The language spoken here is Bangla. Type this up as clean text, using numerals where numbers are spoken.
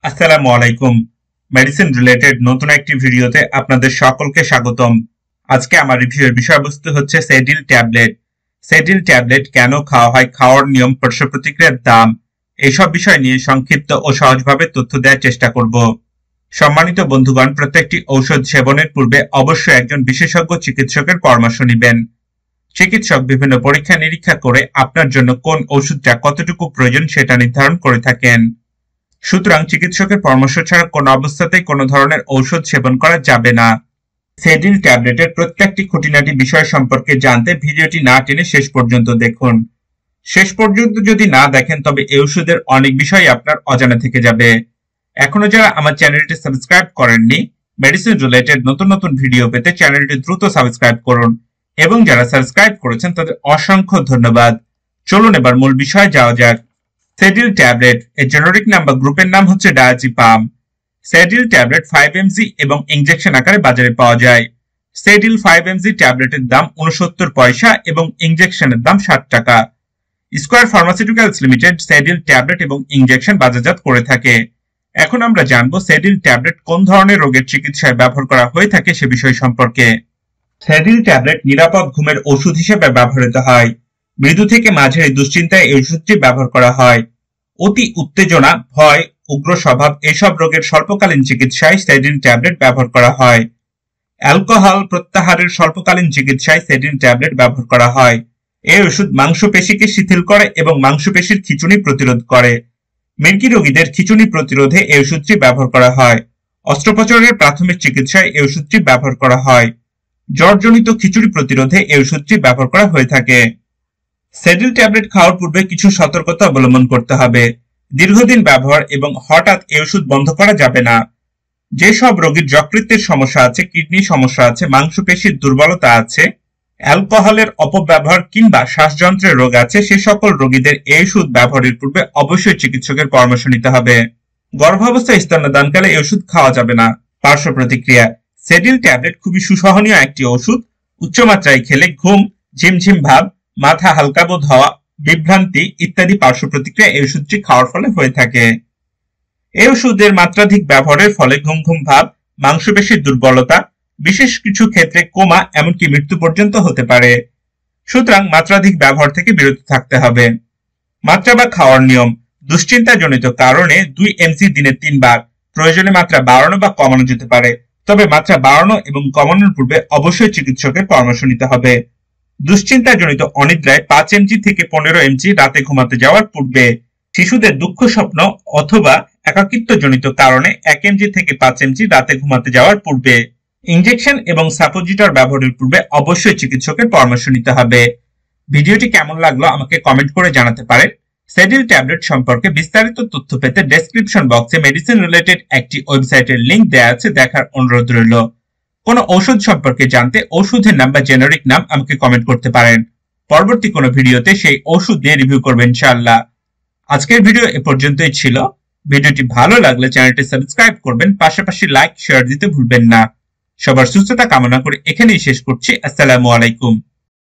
আসসালামু আলাইকুম। মেডিসিন রিলেটেড নতুন একটি ভিডিওতে আপনাদের সকলকে স্বাগতম। আজকে আমার রিভিউয়ের বিষয়বস্তু হচ্ছে সেডিল ট্যাবলেট। সেডিল ট্যাবলেট কেন খাওয়া হয়, খাওয়ার নিয়ম, পার্শ্ব প্রতিক্রিয়ার দাম, এইসব বিষয় নিয়ে সংক্ষিপ্ত ও সহজভাবে তথ্য দেওয়ার চেষ্টা করব। সম্মানিত বন্ধুগণ, প্রত্যেকটি ঔষধ সেবনের পূর্বে অবশ্যই একজন বিশেষজ্ঞ চিকিৎসকের পরামর্শ নেবেন। চিকিৎসক বিভিন্ন পরীক্ষা নিরীক্ষা করে আপনার জন্য কোন ওষুধটা কতটুকু প্রয়োজন সেটা নির্ধারণ করে থাকেন। সুতরাং চিকিৎসকের পরামর্শ ছাড়া কোনো অবস্থাতেই কোনো ধরনের ঔষধ সেবন করা যাবে না। সেডিল ট্যাবলেটের প্রত্যেকটি খুঁটিনাটি বিষয় সম্পর্কে জানতে ভিডিওটি না টেনে শেষ পর্যন্ত দেখুন। শেষ পর্যন্ত যদি না দেখেন তবে এই ওষুধের অনেক বিষয় আপনার অজানা থেকে যাবে। এখনো যারা আমার চ্যানেলটি সাবস্ক্রাইব করেননি, মেডিসিন রিলেটেড নতুন নতুন ভিডিও পেতে চ্যানেলটি দ্রুত সাবস্ক্রাইব করুন, এবং যারা সাবস্ক্রাইব করেছেন তাদের অসংখ্য ধন্যবাদ। চলুন এবার মূল বিষয়ে যাওয়া যাক। সেডিল ট্যাবলেট এর জেনেরিক নাম্বার গ্রুপের নাম হচ্ছে ডায়াজিপাম। সেডিল ট্যাবলেট 5 mg এবং ইনজেকশন আকারে বাজারে পাওয়া যায়। সেডিল 5 mg ট্যাবলেটের দাম 69 পয়সা এবং ইনজেকশনের দাম 60 টাকা। Square pharmaceuticals limited Sedil tablet এবং ইনজেকশন বাজারজাত করে থাকে। এখন আমরা জানবো সেডিল ট্যাবলেট কোন ধরনের রোগের চিকিৎসায় ব্যবহার করা হয়ে থাকে সে বিষয় সম্পর্কে। সেডিল ট্যাবলেট নিরাপদ ঘুমের ওষুধ হিসেবে ব্যবহৃত হয়। মৃদু থেকে মাঝারি দুশ্চিন্তায় এই ওষুধটি ব্যবহার করা হয়। অতি উত্তেজনা, ভয়, উগ্র স্বভাব এসব রোগের স্বল্পকালীন চিকিৎসায় সেডিল ট্যাবলেট ব্যবহার করা হয়। অ্যালকোহল প্রত্যাহারের স্বল্পকালীন চিকিৎসায় সেডিল ট্যাবলেট ব্যবহার করা হয়। এই ওষুধ মাংসপেশিকে শিথিল করে এবং মাংসপেশির খিঁচুনি প্রতিরোধ করে। মির্গি রোগীদের খিঁচুনি প্রতিরোধে এই ওষুধটি ব্যবহার করা হয়। অস্ত্রোপচারের প্রাথমিক চিকিৎসায় এই ওষুধটি ব্যবহার করা হয়। জ্বরজনিত খিঁচুনি প্রতিরোধে এই ওষুধটি ব্যবহার করা হয়ে থাকে। সেডিল ট্যাবলেট খাওয়ার পূর্বে কিছু সতর্কতা অবলম্বন করতে হবে। দীর্ঘদিন ব্যবহার এবং হঠাৎ এই ওষুধ বন্ধ করা যাবে না। যেসব রোগীর যকৃতের সমস্যা আছে, কিডনি সমস্যা আছে, মাংসপেশির দুর্বলতা আছে, অ্যালকোহলের অপব্যবহার কিংবা শ্বাসযন্ত্রের রোগ আছে, সে সকল রোগীদের এই ওষুধ ব্যবহারের পূর্বে অবশ্যই চিকিৎসকের পরামর্শ নিতে হবে। গর্ভাবস্থায় স্তন্যদানকালে এই ওষুধ খাওয়া যাবে না। পার্শ্ব প্রতিক্রিয়া। সেডিল ট্যাবলেট খুবই সুসহনীয় একটি ওষুধ। উচ্চমাত্রায় খেলে ঘুম, ঝিমঝিম ভাব, মাথা হালকা বোধ হওয়া, বিভ্রান্তি ইত্যাদি পার্শ্ব প্রতিক্রিয়া এই ওষুধটি খাওয়ার ফলে হয়ে থাকে। এই ওষুধের মাত্রাধিক ব্যবহারের ফলে ঘুম ঘুম ভাব, মাংসপেশির দুর্বলতা, বিশেষ কিছু ক্ষেত্রে কোমা, এমনকি মৃত্যু পর্যন্ত হতে পারে। সুতরাং মাত্রাধিক ব্যবহার থেকে বিরত থাকতে হবে। মাত্রা বা খাওয়ার নিয়ম। দুশ্চিন্তাজনিত কারণে 2 mg দিনে 3 বার, প্রয়োজনে মাত্রা বাড়ানো বা কমানো যেতে পারে। তবে মাত্রা বাড়ানো এবং কমানোর পূর্বে অবশ্যই চিকিৎসকের পরামর্শ নিতে হবে। দুশ্চিন্তাজনিত অনিদ্রায় 5 mg থেকে 15 mg রাতে ঘুমাতে যাওয়ার পূর্বে। শিশুদের দুঃখ স্বপ্ন অথবা একাকিত্বজনিত কারণে 1 mg থেকে 5 mg রাতে ঘুমাতে যাওয়ার পূর্বে। ইনজেকশন এবং সাপোজিটর ব্যবহারের পূর্বে অবশ্যই চিকিৎসকের পরামর্শ নিতে হবে। ভিডিওটি কেমন লাগলো আমাকে কমেন্ট করে জানাতে পারেন। সেডিল ট্যাবলেট সম্পর্কে বিস্তারিত তথ্য পেতে ডেসক্রিপশন বক্সে মেডিসিন রিলেটেড একটি ওয়েবসাইটের লিংক দেওয়া আছে, দেখার অনুরোধ রইল। কোনো ঔষধ সম্পর্কে জানতে ওষুধের নাম বা জেনারিক নাম আমাকে কমেন্ট করতে পারেন। পরবর্তী কোনো ভিডিওতে সেই ওষুধ নিয়ে রিভিউ করবেন ইনশাআল্লাহ। আজকের ভিডিও এ পর্যন্তই ছিল। ভিডিওটি ভালো লাগলে চ্যানেলটি সাবস্ক্রাইব করবেন, পাশাপাশি লাইক শেয়ার দিতে ভুলবেন না। সবার সুস্থতা কামনা করে এখানেই শেষ করছি। আসসালামু আলাইকুম।